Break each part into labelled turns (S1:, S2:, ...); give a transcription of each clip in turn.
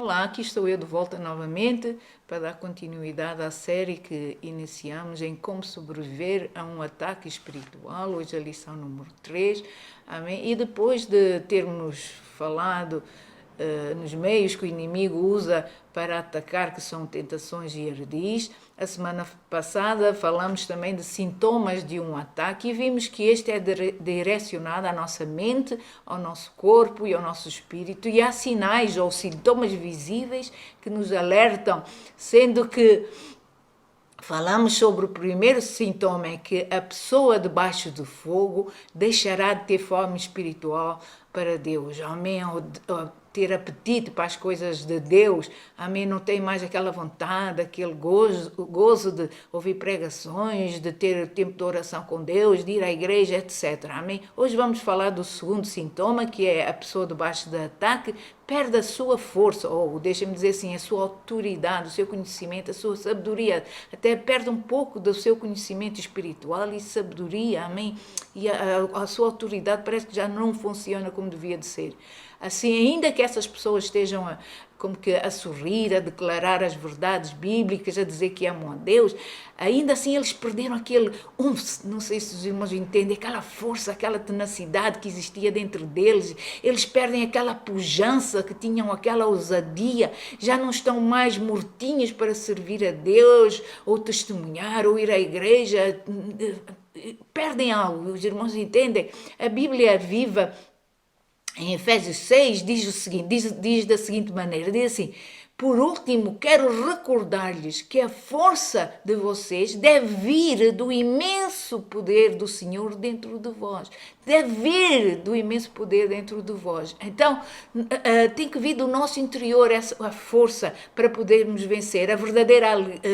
S1: Olá, aqui estou eu de volta novamente para dar continuidade à série que iniciamos em como sobreviver a um ataque espiritual. Hoje a lição número 3. Amém? E depois de termos falado nos meios que o inimigo usa para atacar, que são tentações e ardis, a semana passada falamos também de sintomas de um ataque e vimos que este é direcionado à nossa mente, ao nosso corpo e ao nosso espírito, e há sinais ou sintomas visíveis que nos alertam, sendo que falamos sobre o primeiro sintoma, é que a pessoa debaixo do fogo deixará de ter fome espiritual para Deus, amém? Ou ter apetite para as coisas de Deus, amém? Não tem mais aquela vontade, aquele gozo de ouvir pregações, de ter tempo de oração com Deus, de ir à igreja, etc, amém? Hoje vamos falar do segundo sintoma, que é a pessoa debaixo de ataque perde a sua força, ou deixa-me dizer assim, a sua autoridade, o seu conhecimento, a sua sabedoria, até perde um pouco do seu conhecimento espiritual e sabedoria, amém? E a sua autoridade parece que já não funciona como devia de ser. Assim, ainda que essas pessoas estejam como que a sorrir, a declarar as verdades bíblicas, a dizer que amam a Deus, ainda assim eles perderam aquele, não sei se os irmãos entendem, aquela força, aquela tenacidade que existia dentro deles. Eles perdem aquela pujança que tinham, aquela ousadia, já não estão mais mortinhos para servir a Deus, ou testemunhar, ou ir à igreja, perdem algo, os irmãos entendem? A Bíblia é viva. Em Efésios 6 diz o seguinte, diz da seguinte maneira, diz assim: por último, quero recordar-lhes que a força de vocês deve vir do imenso poder do Senhor dentro de vós. Deve vir do imenso poder dentro de vós. Então, tem que vir do nosso interior a força para podermos vencer. A verdadeira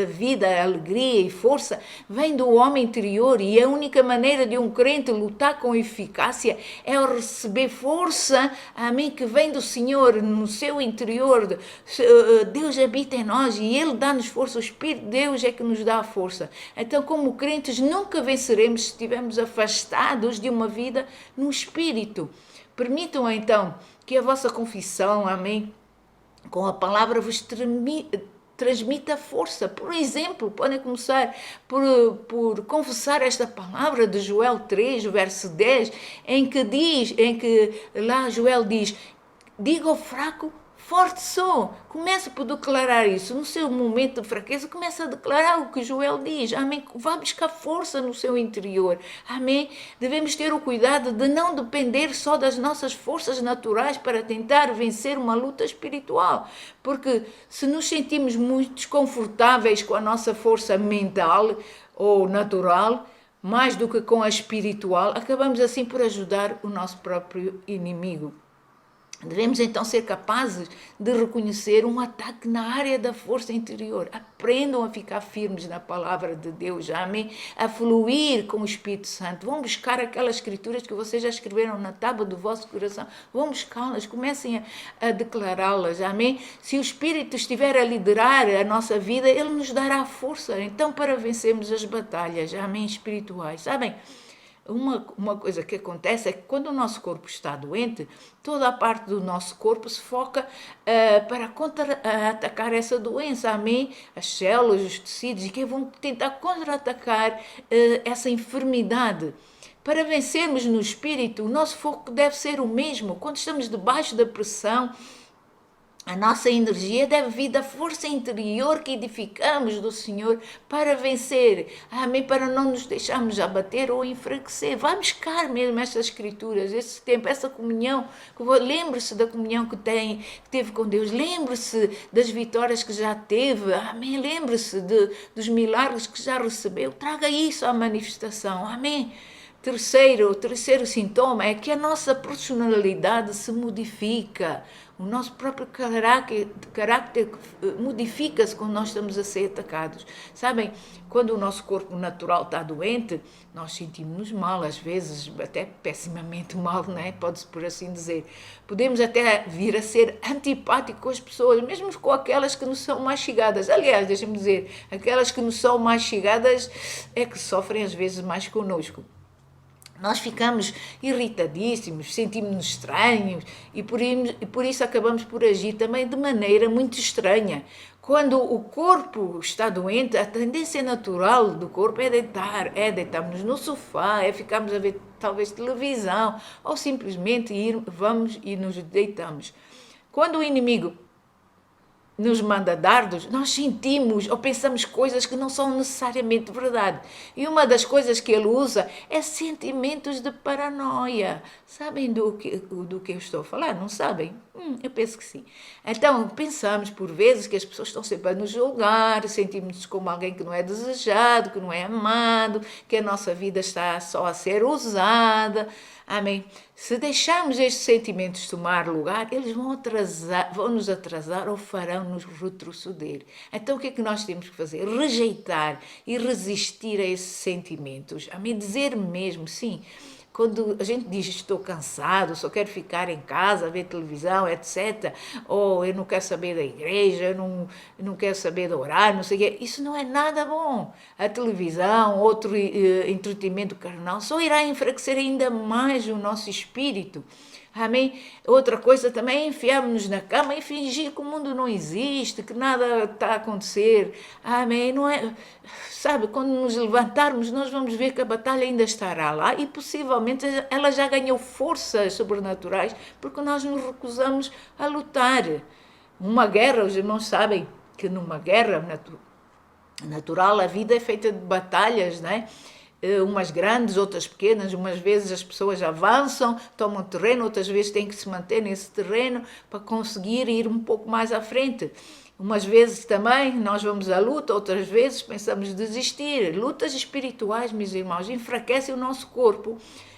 S1: vida, a alegria e força vem do homem interior, e a única maneira de um crente lutar com eficácia é receber força, amém, que vem do Senhor no seu interior. Deus habita em nós e Ele dá-nos força, o Espírito de Deus é que nos dá a força. Então, como crentes, nunca venceremos se estivermos afastados de uma vida no Espírito. Permitam então que a vossa confissão, amém, com a palavra vos transmita força. Por exemplo, podem começar por confessar esta palavra de Joel 3, verso 10, em que lá Joel diz: diga ao fraco, forte sou. Comece por declarar isso. No seu momento de fraqueza, comece a declarar o que Joel diz. Amém? Vá buscar força no seu interior. Amém? Devemos ter o cuidado de não depender só das nossas forças naturais para tentar vencer uma luta espiritual. Porque se nos sentimos muito desconfortáveis com a nossa força mental ou natural, mais do que com a espiritual, acabamos assim por ajudar o nosso próprio inimigo. Devemos então ser capazes de reconhecer um ataque na área da força interior. Aprendam a ficar firmes na palavra de Deus, amém? A fluir com o Espírito Santo. Vão buscar aquelas escrituras que vocês já escreveram na tábua do vosso coração. Vão buscá-las, comecem a declará-las, amém? Se o Espírito estiver a liderar a nossa vida, Ele nos dará força, então, para vencermos as batalhas, amém, espirituais, sabem? Uma coisa que acontece é que quando o nosso corpo está doente, toda a parte do nosso corpo se foca para atacar essa doença, amém? As células, os tecidos, e que vão tentar contra-atacar essa enfermidade. Para vencermos no espírito, o nosso foco deve ser o mesmo. Quando estamos debaixo da pressão, a nossa energia deve vir da força interior que edificamos do Senhor para vencer, amém? Para não nos deixarmos abater ou enfraquecer. Vá buscar mesmo estas escrituras, esse tempo, essa comunhão. Lembre-se da comunhão que teve com Deus. Lembre-se das vitórias que já teve, amém? Lembre-se dos milagres que já recebeu. Traga isso à manifestação, amém? O terceiro sintoma é que a nossa personalidade se modifica. O nosso próprio caráter modifica-se quando nós estamos a ser atacados. Sabem, quando o nosso corpo natural está doente, nós sentimos-nos mal, às vezes até pessimamente mal, não é? Pode-se por assim dizer. Podemos até vir a ser antipáticos com as pessoas, mesmo com aquelas que nos são mais chegadas. Aliás, deixem-me dizer, aquelas que nos são mais chegadas é que sofrem às vezes mais conosco. nós ficamos irritadíssimos, sentimos-nos estranhos e por isso acabamos por agir também de maneira muito estranha. Quando o corpo está doente, a tendência natural do corpo é deitarmos no sofá, é ficarmos a ver talvez televisão ou simplesmente vamos e nos deitamos. Quando o inimigo nos manda dardos, nós sentimos ou pensamos coisas que não são necessariamente verdade. E uma das coisas que ele usa é sentimentos de paranoia. Sabem do que eu estou a falar? Não sabem? Eu penso que sim. Então, pensamos por vezes que as pessoas estão sempre a nos julgar, sentimos-nos como alguém que não é desejado, que não é amado, que a nossa vida está só a ser usada. Amém? Se deixarmos estes sentimentos tomar lugar, eles vão nos atrasar ou farão-nos retroceder. Então o que é que nós temos que fazer? Rejeitar e resistir a esses sentimentos. Amém? Dizer mesmo, sim. Quando a gente diz estou cansado, só quero ficar em casa, ver televisão, etc. Ou eu não quero saber da igreja, eu não quero saber de orar, não sei o quê. Isso não é nada bom. A televisão, outro entretenimento carnal, só irá enfraquecer ainda mais o nosso espírito. Amém? Outra coisa também é enfiarmos-nos na cama e fingir que o mundo não existe, que nada está a acontecer. Amém? Não é, sabe, quando nos levantarmos, nós vamos ver que a batalha ainda estará lá e possivelmente ela já ganhou forças sobrenaturais porque nós nos recusamos a lutar. Uma guerra, os irmãos sabem que numa guerra natural a vida é feita de batalhas, não é? Umas grandes, outras pequenas, umas vezes as pessoas avançam, tomam terreno, outras vezes têm que se manter nesse terreno para conseguir ir um pouco mais à frente. Umas vezes também nós vamos à luta, outras vezes pensamos desistir. Lutas espirituais, meus irmãos, enfraquecem o nosso corpo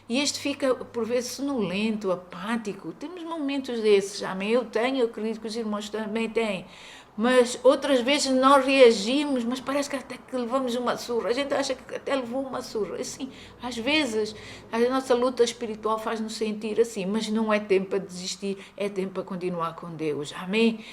S1: e este fica por vezes sonolento, apático. Temos momentos desses, amém? Eu tenho, eu acredito que os irmãos também têm. Mas outras vezes nós reagimos, mas parece que até que levamos uma surra. A gente acha que até levou uma surra. Assim, às vezes a nossa luta espiritual faz-nos sentir assim, mas não é tempo para desistir, é tempo para continuar com Deus. Amém?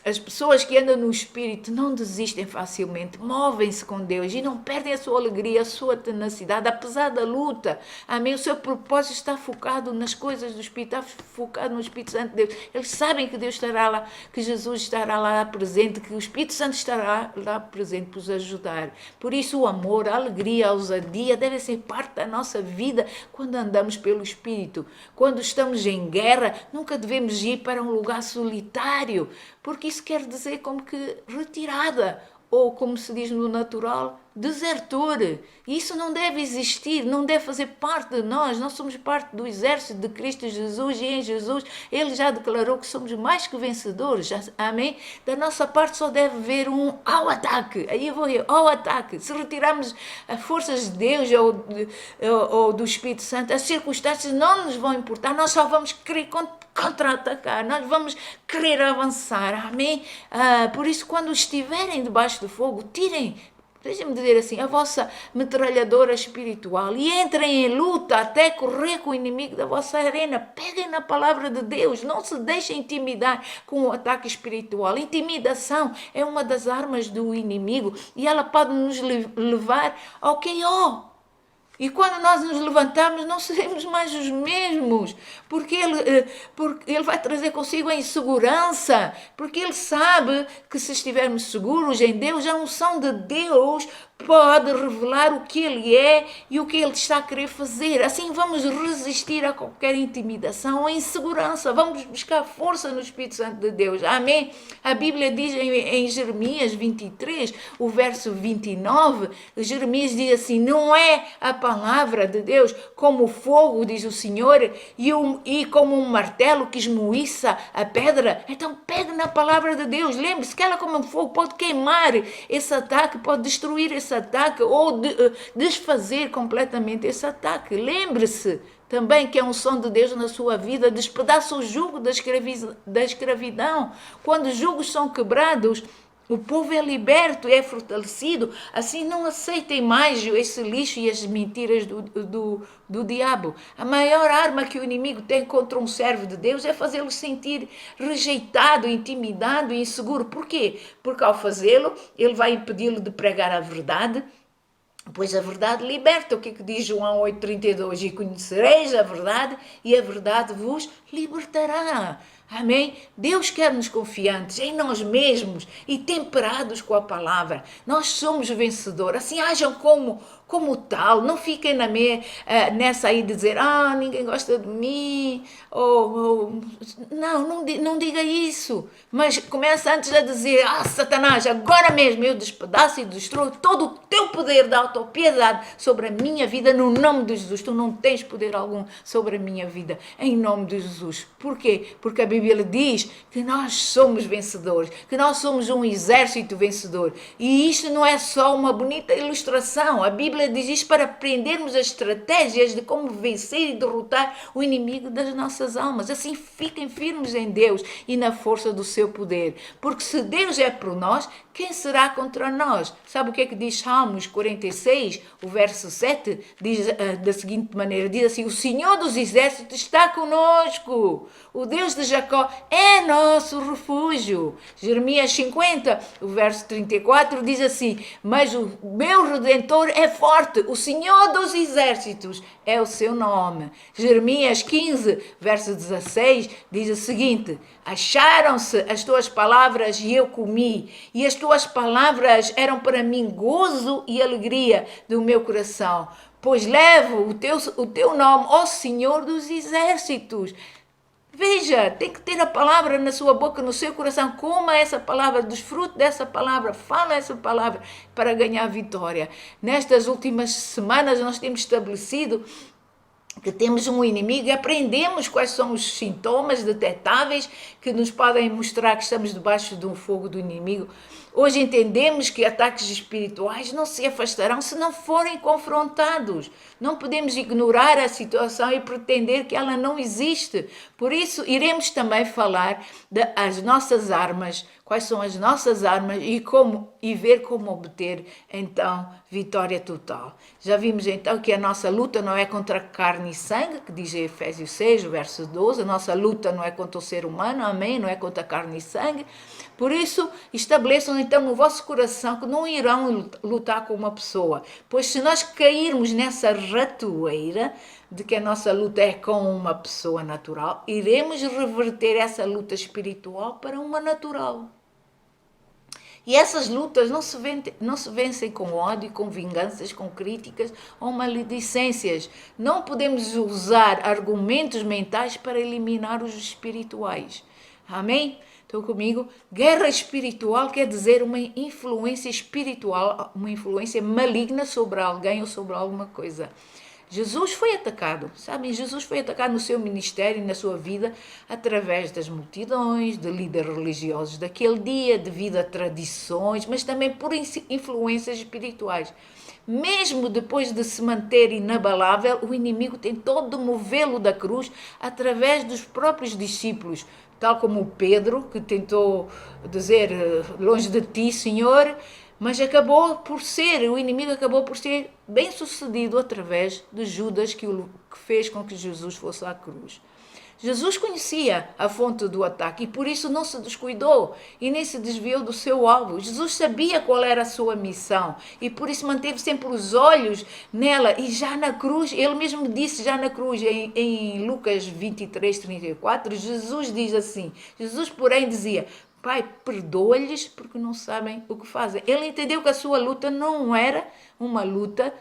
S1: As pessoas que andam no Espírito não desistem facilmente, movem-se com Deus e não perdem a sua alegria, a sua tenacidade, apesar da luta. Amém? O seu propósito está focado nas coisas do Espírito, está focado no Espírito Santo de Deus. Eles sabem que Deus estará lá, que Jesus estará lá presente, que o Espírito Santo estará lá presente para os ajudar. Por isso o amor, a alegria, a ousadia devem ser parte da nossa vida quando andamos pelo Espírito. Quando estamos em guerra, nunca devemos ir para um lugar solitário, porque isso quer dizer como que retirada, ou como se diz no natural, desertor. Isso não deve existir, não deve fazer parte de nós. Nós somos parte do exército de Cristo Jesus e em Jesus Ele já declarou que somos mais que vencedores. Amém? Da nossa parte só deve haver um ao ataque. Aí eu vou ao ataque. Se retirarmos as forças de Deus ou do Espírito Santo, as circunstâncias não nos vão importar. Nós só vamos querer contra-atacar, nós vamos querer avançar, amém? Por isso, quando estiverem debaixo do fogo, tirem, deixem-me dizer assim, a vossa metralhadora espiritual e entrem em luta até correr com o inimigo da vossa arena. Peguem na palavra de Deus, não se deixem intimidar com o ataque espiritual. Intimidação é uma das armas do inimigo e ela pode nos levar ao KO. E quando nós nos levantamos, não seremos mais os mesmos, porque ele vai trazer consigo a insegurança, porque ele sabe que se estivermos seguros em Deus, a unção de Deus pode revelar o que Ele é e o que Ele está a querer fazer. Assim vamos resistir a qualquer intimidação ou insegurança. Vamos buscar força no Espírito Santo de Deus. Amém? A Bíblia diz em Jeremias 23, o verso 29, Jeremias diz assim, não é a palavra de Deus como fogo, diz o Senhor, e como um martelo que esmoiça a pedra. Então pegue na palavra de Deus. Lembre-se que ela como um fogo pode queimar esse ataque, pode destruir esse ataque ou desfazer completamente esse ataque. Lembre-se também que a unção de Deus na sua vida despedaça o jugo da escravidão. Quando os jugos são quebrados, o povo é liberto, é fortalecido. Assim, não aceitem mais esse lixo e as mentiras do diabo. A maior arma que o inimigo tem contra um servo de Deus é fazê-lo sentir rejeitado, intimidado e inseguro. Por quê? Porque ao fazê-lo, ele vai impedi-lo de pregar a verdade, Pois a verdade liberta. O que é que diz João 8,32? E conhecereis a verdade, e a verdade vos libertará. Amém? Deus quer-nos confiantes em nós mesmos e temperados com a palavra. Nós somos vencedores. Assim ajam como tal. Não fiquem nessa aí de dizer, ninguém gosta de mim. Não diga isso. Mas começa antes a dizer, Satanás, agora mesmo eu despedaço e destruo todo o teu poder da autopiedade sobre a minha vida no nome de Jesus. Tu não tens poder algum sobre a minha vida em nome de Jesus. Por quê? Porque a Bíblia diz que nós somos vencedores, que nós somos um exército vencedor. E isto não é só uma bonita ilustração. A Bíblia diz isto para aprendermos as estratégias de como vencer e derrotar o inimigo das nossas almas. Assim, fiquem firmes em Deus e na força do seu poder. Porque se Deus é por nós, quem será contra nós? Sabe o que é que diz Salmos 46, o verso 7? Diz da seguinte maneira, diz assim, o Senhor dos exércitos está conosco. O Deus de Jacó é nosso refúgio. Jeremias 50, o verso 34, diz assim, mas o meu Redentor é forte, o Senhor dos exércitos é o seu nome. Jeremias 15, verso 16, diz o seguinte, acharam-se as tuas palavras e eu comi, e as tuas palavras eram para mim gozo e alegria do meu coração, pois levo o teu nome, ó Senhor dos exércitos. Veja, tem que ter a palavra na sua boca, no seu coração. Coma essa palavra, desfrute dessa palavra, fala essa palavra para ganhar vitória. Nestas últimas semanas nós temos estabelecido que temos um inimigo e aprendemos quais são os sintomas detectáveis que nos podem mostrar que estamos debaixo do fogo do inimigo. Hoje entendemos que ataques espirituais não se afastarão se não forem confrontados. Não podemos ignorar a situação e pretender que ela não existe. Por isso, iremos também falar das nossas armas, quais são as nossas armas e ver como obter, então, vitória total. Já vimos, então, que a nossa luta não é contra carne e sangue, que diz em Efésios 6, verso 12. A nossa luta não é contra o ser humano, amém? Não é contra carne e sangue. Por isso, estabeleçam então no vosso coração que não irão lutar com uma pessoa. Pois se nós cairmos nessa ratoeira de que a nossa luta é com uma pessoa natural, iremos reverter essa luta espiritual para uma natural. E essas lutas não se vencem com ódio, com vinganças, com críticas ou maledicências. Não podemos usar argumentos mentais para eliminar os espirituais. Amém? Estão comigo? Guerra espiritual quer dizer uma influência espiritual, uma influência maligna sobre alguém ou sobre alguma coisa. Jesus foi atacado, sabem? Jesus foi atacado no seu ministério e na sua vida através das multidões, de líderes religiosos daquele dia, devido a tradições, mas também por influências espirituais. Mesmo depois de se manter inabalável, o inimigo tentou demovê-lo da cruz através dos próprios discípulos, tal como Pedro, que tentou dizer, longe de ti, Senhor, mas o inimigo acabou por ser bem sucedido através de Judas, que fez com que Jesus fosse à cruz. Jesus conhecia a fonte do ataque e por isso não se descuidou e nem se desviou do seu alvo. Jesus sabia qual era a sua missão e por isso manteve sempre os olhos nela. E já na cruz, ele mesmo disse já na cruz, em Lucas 23, 34, Jesus diz assim, Jesus porém dizia, Pai, perdoa-lhes porque não sabem o que fazem. Ele entendeu que a sua luta não era uma luta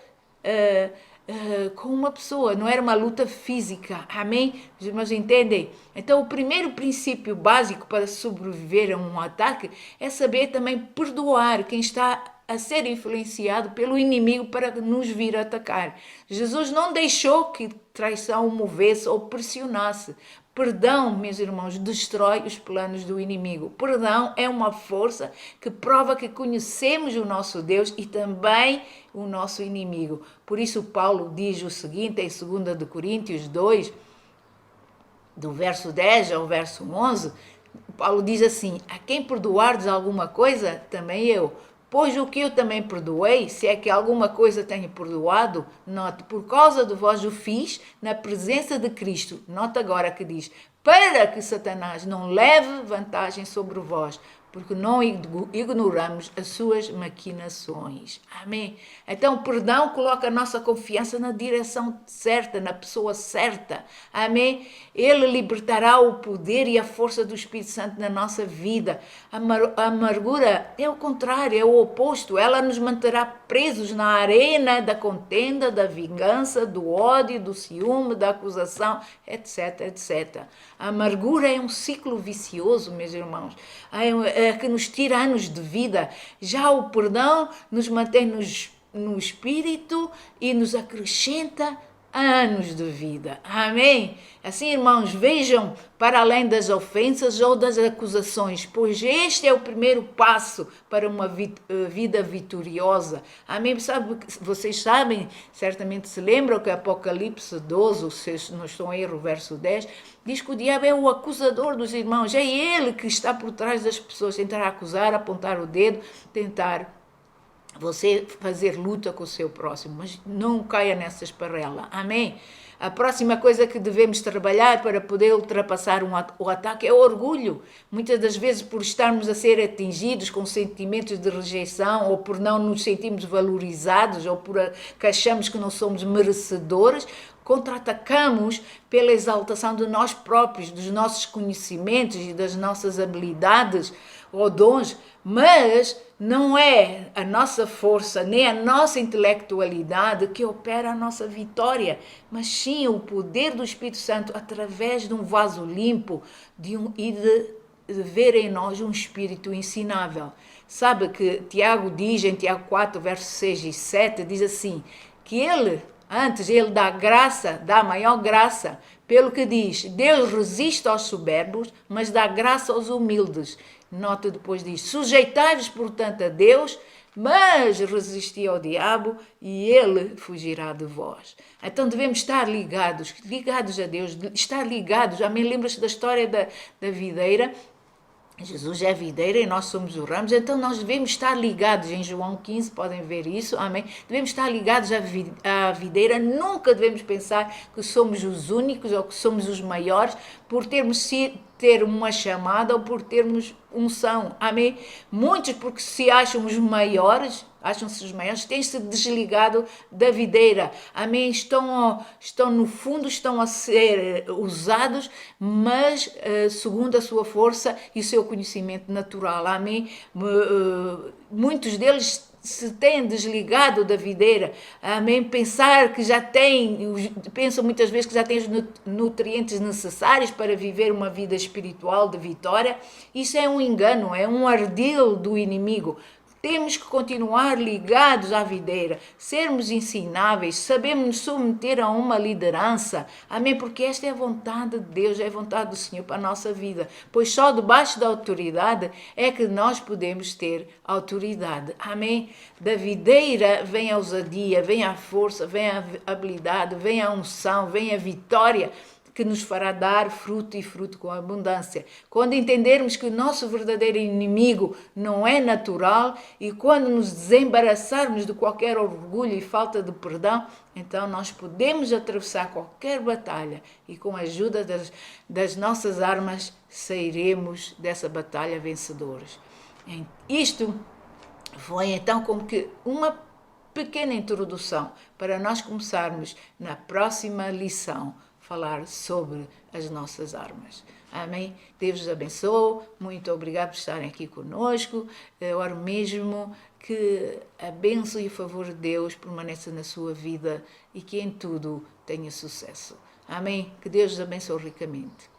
S1: com uma pessoa, não era uma luta física, amém? Os irmãos entendem? Então o primeiro princípio básico para sobreviver a um ataque é saber também perdoar quem está a ser influenciado pelo inimigo para nos vir atacar. Jesus não deixou que traição o movesse ou pressionasse. Perdão, meus irmãos, destrói os planos do inimigo. Perdão é uma força que prova que conhecemos o nosso Deus e também o nosso inimigo. Por isso Paulo diz o seguinte em 2 de Coríntios 2, do verso 10 ao verso 11, Paulo diz assim, a quem perdoardes alguma coisa, também eu. Pois o que eu também perdoei, se é que alguma coisa tenho perdoado, note, por causa de vós o fiz na presença de Cristo. Nota agora que diz, para que Satanás não leve vantagem sobre vós, porque não ignoramos as suas maquinações. Amém? Então, o perdão coloca a nossa confiança na direção certa, na pessoa certa. Amém? Ele libertará o poder e a força do Espírito Santo na nossa vida. A amargura é o contrário, é o oposto. Ela nos manterá presos na arena da contenda, da vingança, do ódio, do ciúme, da acusação, etc, etc. A amargura é um ciclo vicioso, meus irmãos, que nos tira anos de vida. Já o perdão nos mantém no espírito e nos acrescenta anos de vida. Amém? Assim, irmãos, vejam para além das ofensas ou das acusações, pois este é o primeiro passo para uma vida vitoriosa. Amém? Vocês sabem, certamente se lembram que Apocalipse 12, se não estou em erro, verso 10, diz que o diabo é o acusador dos irmãos. É ele que está por trás das pessoas, tentar acusar, apontar o dedo, tentar você fazer luta com o seu próximo, mas não caia nessa esparrela. Amém? A próxima coisa que devemos trabalhar para poder ultrapassar o ataque é o orgulho. Muitas das vezes, por estarmos a ser atingidos com sentimentos de rejeição, ou por não nos sentirmos valorizados, ou por que achamos que não somos merecedores, contra-atacamos pela exaltação de nós próprios, dos nossos conhecimentos e das nossas habilidades ou dons, mas não é a nossa força nem a nossa intelectualidade que opera a nossa vitória, mas sim o poder do Espírito Santo através de um vaso limpo e de ver em nós um espírito ensinável. Sabe que Tiago diz em Tiago 4, versos 6 e 7, diz assim, que ele dá graça, dá maior graça, pelo que diz, Deus resiste aos soberbos, mas dá graça aos humildes. Nota depois diz, sujeitai-vos, portanto, a Deus, mas resisti ao diabo e ele fugirá de vós. Então devemos estar ligados a Deus, estar ligados. Amém? Lembra-se da história da videira? Jesus é a videira e nós somos os ramos, então nós devemos estar ligados, em João 15 podem ver isso, amém? Devemos estar ligados à videira, nunca devemos pensar que somos os únicos ou que somos os maiores por ter uma chamada ou por termos unção, amém? Muitos, porque se acham os maiores, acham-se os maiores, têm-se desligado da videira, amém? Estão no fundo, estão a ser usados, mas segundo a sua força e o seu conhecimento natural, amém? Muitos deles se têm desligado da videira, amém? Pensam muitas vezes que já têm os nutrientes necessários para viver uma vida espiritual de vitória. Isso é um engano, é um ardil do inimigo. Temos que continuar ligados à videira, sermos ensináveis, sabemos nos submeter a uma liderança, amém? Porque esta é a vontade de Deus, é a vontade do Senhor para a nossa vida, pois só debaixo da autoridade é que nós podemos ter autoridade, amém? Da videira vem a ousadia, vem a força, vem a habilidade, vem a unção, vem a vitória, que nos fará dar fruto e fruto com abundância. Quando entendermos que o nosso verdadeiro inimigo não é natural e quando nos desembaraçarmos de qualquer orgulho e falta de perdão, então nós podemos atravessar qualquer batalha e com a ajuda das nossas armas sairemos dessa batalha vencedores. Isto foi então como que uma pequena introdução para nós começarmos na próxima lição falar sobre as nossas armas. Amém? Deus os abençoe. Muito obrigado por estarem aqui conosco. Eu oro mesmo que a bênção e o favor de Deus permaneça na sua vida e que em tudo tenha sucesso. Amém? Que Deus os abençoe ricamente.